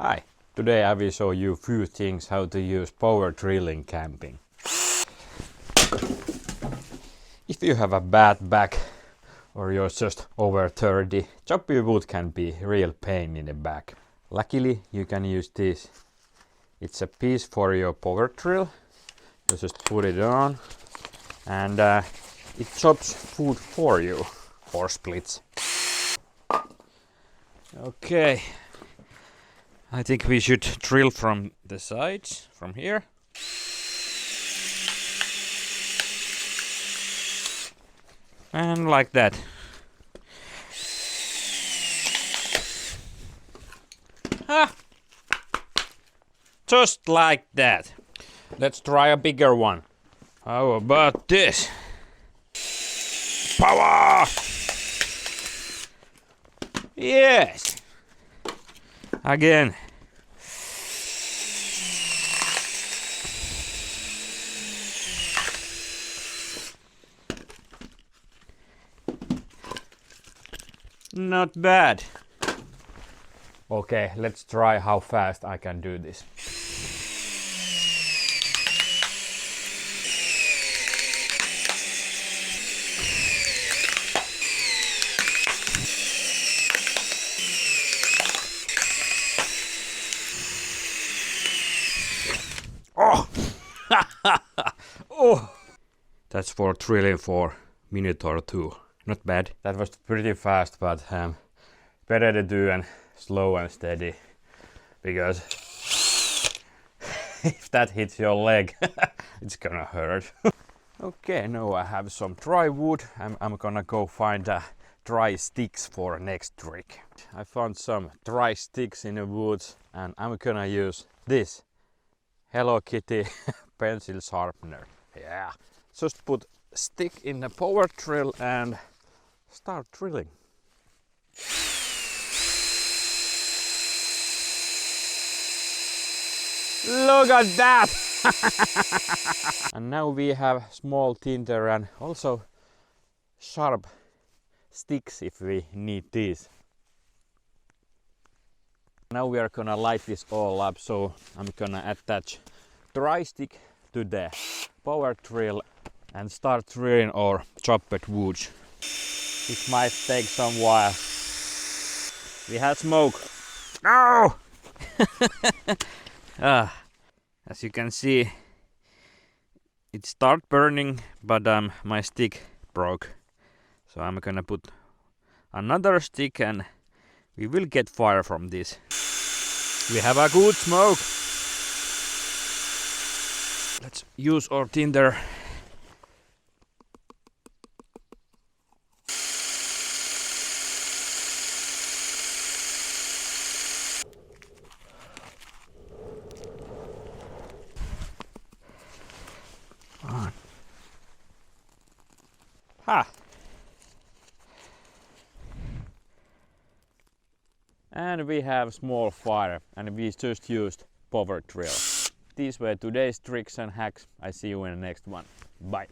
Hi, today I will show you few things how to use power drilling camping. If you have a bad back or you're just over 30, chopping wood can be a real pain in the back. Luckily you can use this. It's a piece for your power drill. You just put it on and it chops wood for you, or splits. Okay, I think we should drill from the sides, from here. And like that. Ah! Just like that. Let's try a bigger one. How about this? Power! Yes! Again. Not bad. Okay, let's try how fast I can do this. Oh! Oh! That's for drilling for a minute or two. Not bad. That was pretty fast, but better to do and slow and steady, because if that hits your leg, it's gonna hurt. Okay, now I have some dry wood. I'm gonna go find dry sticks for next trick. I found some dry sticks in the woods and I'm gonna use this Hello Kitty pencil sharpener. Yeah, just put stick in the power drill and start drilling. Look at that! And now we have small tinder and also sharp sticks if we need these. Now we are gonna light this all up, so I'm gonna attach dry stick to the power drill and start drilling our chopped wood. It might take some while. We have smoke. No! As you can see, it started burning, but my stick broke. So I'm gonna put another stick and we will get fire from this. We have a good smoke. Let's use our tinder. On. Ha! And we have small fire and we just used power drill. These were today's tricks and hacks. I see you in the next one. Bye.